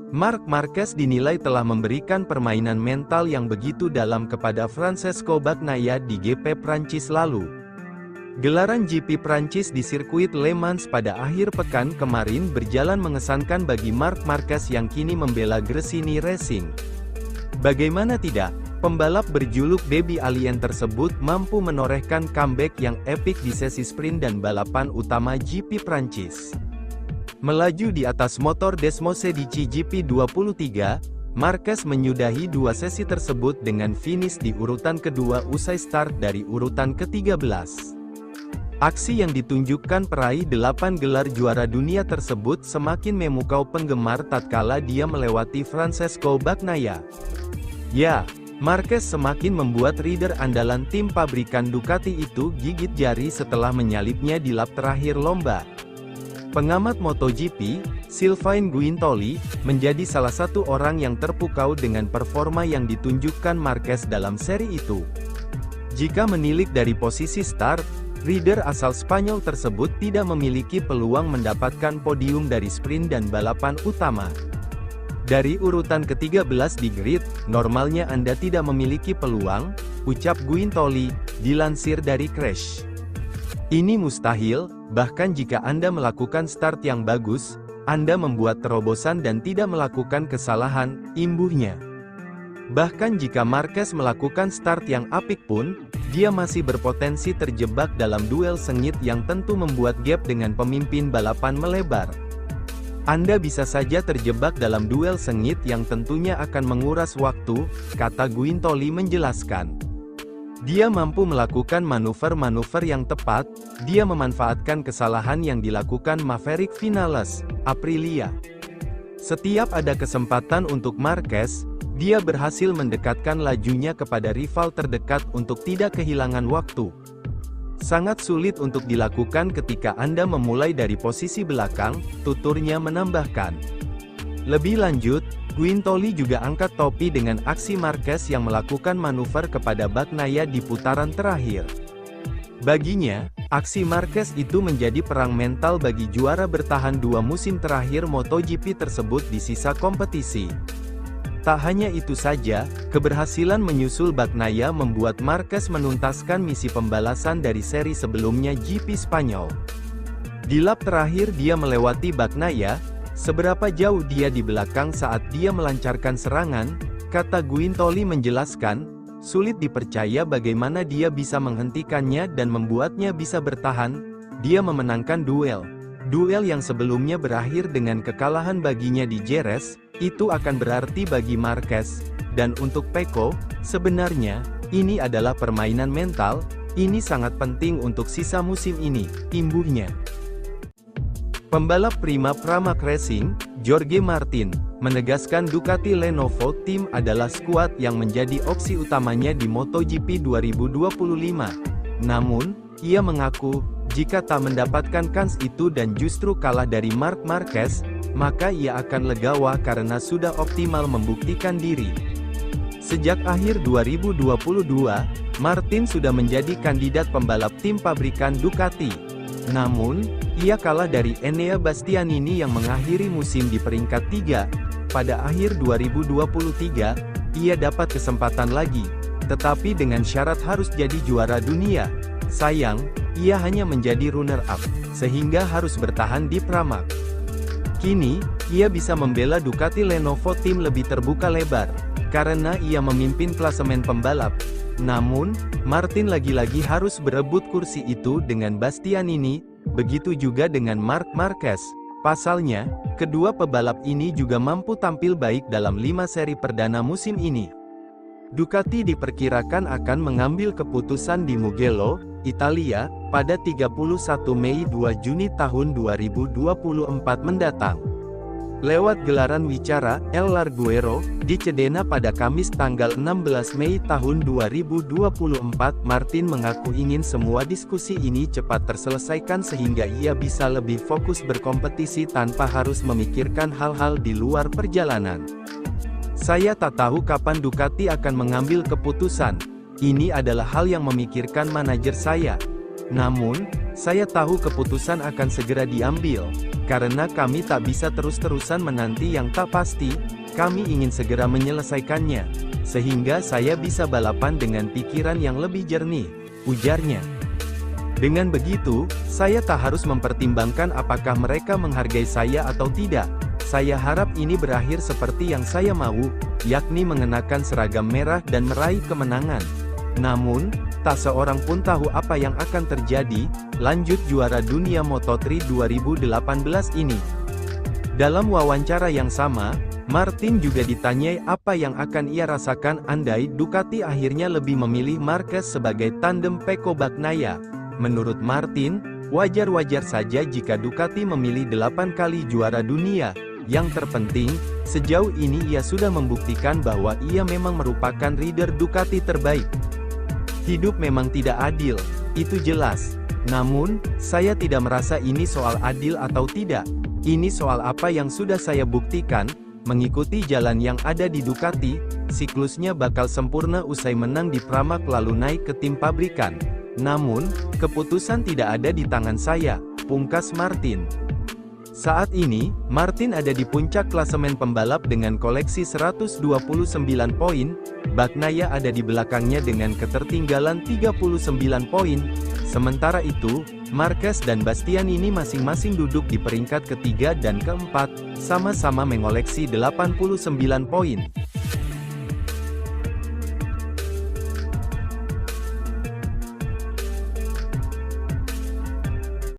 Marc Marquez dinilai telah memberikan permainan mental yang begitu dalam kepada Francesco Bagnaia di GP Prancis lalu. Gelaran GP Prancis di sirkuit Le Mans pada akhir pekan kemarin berjalan mengesankan bagi Marc Marquez yang kini membela Gresini Racing. Bagaimana tidak, pembalap berjuluk Baby Alien tersebut mampu menorehkan comeback yang epik di sesi sprint dan balapan utama GP Prancis. Melaju di atas motor Desmosedici GP23, Marquez menyudahi dua sesi tersebut dengan finish di urutan kedua usai start dari urutan ke-13. Aksi yang ditunjukkan peraih 8 gelar juara dunia tersebut semakin memukau penggemar tatkala dia melewati Francesco Bagnaia. Ya, Marquez semakin membuat rider andalan tim pabrikan Ducati itu gigit jari setelah menyalipnya di lap terakhir lomba. Pengamat MotoGP, Sylvain Guintoli, menjadi salah satu orang yang terpukau dengan performa yang ditunjukkan Marquez dalam seri itu. Jika menilik dari posisi start, rider asal Spanyol tersebut tidak memiliki peluang mendapatkan podium dari sprint dan balapan utama. Dari urutan ke-13 di grid, normalnya Anda tidak memiliki peluang, ucap Guintoli, dilansir dari Crash. Ini mustahil, bahkan jika Anda melakukan start yang bagus, Anda membuat terobosan dan tidak melakukan kesalahan, imbuhnya. Bahkan jika Marquez melakukan start yang apik pun, dia masih berpotensi terjebak dalam duel sengit yang tentu membuat gap dengan pemimpin balapan melebar. Anda bisa saja terjebak dalam duel sengit yang tentunya akan menguras waktu, kata Guintoli menjelaskan. Dia mampu melakukan manuver-manuver yang tepat, dia memanfaatkan kesalahan yang dilakukan Maverick Vinales, Aprilia. Setiap ada kesempatan untuk Marquez, dia berhasil mendekatkan lajunya kepada rival terdekat untuk tidak kehilangan waktu. Sangat sulit untuk dilakukan ketika Anda memulai dari posisi belakang, tuturnya menambahkan. Lebih lanjut, Guintoli juga angkat topi dengan aksi Marquez yang melakukan manuver kepada Bagnaia di putaran terakhir. Baginya, aksi Marquez itu menjadi perang mental bagi juara bertahan 2 musim terakhir MotoGP tersebut di sisa kompetisi. Tak hanya itu saja, keberhasilan menyusul Bagnaia membuat Marquez menuntaskan misi pembalasan dari seri sebelumnya GP Spanyol. Di lap terakhir dia melewati Bagnaia. Seberapa jauh dia di belakang saat dia melancarkan serangan, kata Guintoli menjelaskan, sulit dipercaya bagaimana dia bisa menghentikannya dan membuatnya bisa bertahan. Dia memenangkan duel yang sebelumnya berakhir dengan kekalahan baginya di Jerez, itu akan berarti bagi Marquez. Dan untuk Pecco, sebenarnya, ini adalah permainan mental, ini sangat penting untuk sisa musim ini, imbuhnya. Pembalap prima Pramac Racing, Jorge Martin, menegaskan Ducati Lenovo Team adalah skuad yang menjadi opsi utamanya di MotoGP 2025. Namun, ia mengaku, jika tak mendapatkan kans itu dan justru kalah dari Marc Marquez, maka ia akan legawa karena sudah optimal membuktikan diri. Sejak akhir 2022, Martin sudah menjadi kandidat pembalap tim pabrikan Ducati. Namun, ia kalah dari Enea Bastianini yang mengakhiri musim di peringkat 3. Pada akhir 2023, ia dapat kesempatan lagi, tetapi dengan syarat harus jadi juara dunia. Sayang, ia hanya menjadi runner-up, sehingga harus bertahan di Pramac. Kini, ia bisa membela Ducati Lenovo Team lebih terbuka lebar, karena ia memimpin klasemen pembalap. Namun, Martin lagi-lagi harus berebut kursi itu dengan Bastianini, begitu juga dengan Marc Marquez. Pasalnya, kedua pebalap ini juga mampu tampil baik dalam 5 seri perdana musim ini. Ducati diperkirakan akan mengambil keputusan di Mugello, Italia, pada 31 Mei 2 Juni tahun 2024 mendatang. Lewat gelaran wicara, El Larguero, di Cedena pada Kamis tanggal 16 Mei tahun 2024, Martin mengaku ingin semua diskusi ini cepat terselesaikan sehingga ia bisa lebih fokus berkompetisi tanpa harus memikirkan hal-hal di luar perjalanan. Saya tak tahu kapan Ducati akan mengambil keputusan. Ini adalah hal yang memikirkan manajer saya. Namun, Saya tahu keputusan akan segera diambil. Karena kami tak bisa terus-terusan menanti yang tak pasti, kami ingin segera menyelesaikannya. Sehingga saya bisa balapan dengan pikiran yang lebih jernih, ujarnya. Dengan begitu, saya tak harus mempertimbangkan apakah mereka menghargai saya atau tidak. Saya harap ini berakhir seperti yang saya mau, yakni mengenakan seragam merah dan meraih kemenangan. Namun, tak seorang pun tahu apa yang akan terjadi, lanjut juara dunia Moto3 2018 ini. Dalam wawancara yang sama, Martin juga ditanyai apa yang akan ia rasakan andai Ducati akhirnya lebih memilih Marquez sebagai tandem Pecco Bagnaia. Menurut Martin, wajar-wajar saja jika Ducati memilih 8 kali juara dunia. Yang terpenting, sejauh ini ia sudah membuktikan bahwa ia memang merupakan rider Ducati terbaik. Hidup memang tidak adil, itu jelas. Namun, saya tidak merasa ini soal adil atau tidak. Ini soal apa yang sudah saya buktikan. Mengikuti jalan yang ada di Ducati, siklusnya bakal sempurna usai menang di Pramac lalu naik ke tim pabrikan. Namun, keputusan tidak ada di tangan saya, pungkas Martin. Saat ini, Martin ada di puncak klasemen pembalap dengan koleksi 129 poin, Bagnaia ada di belakangnya dengan ketertinggalan 39 poin. Sementara itu, Marquez dan Bastianini masing-masing duduk di peringkat ketiga dan keempat, sama-sama mengoleksi 89 poin.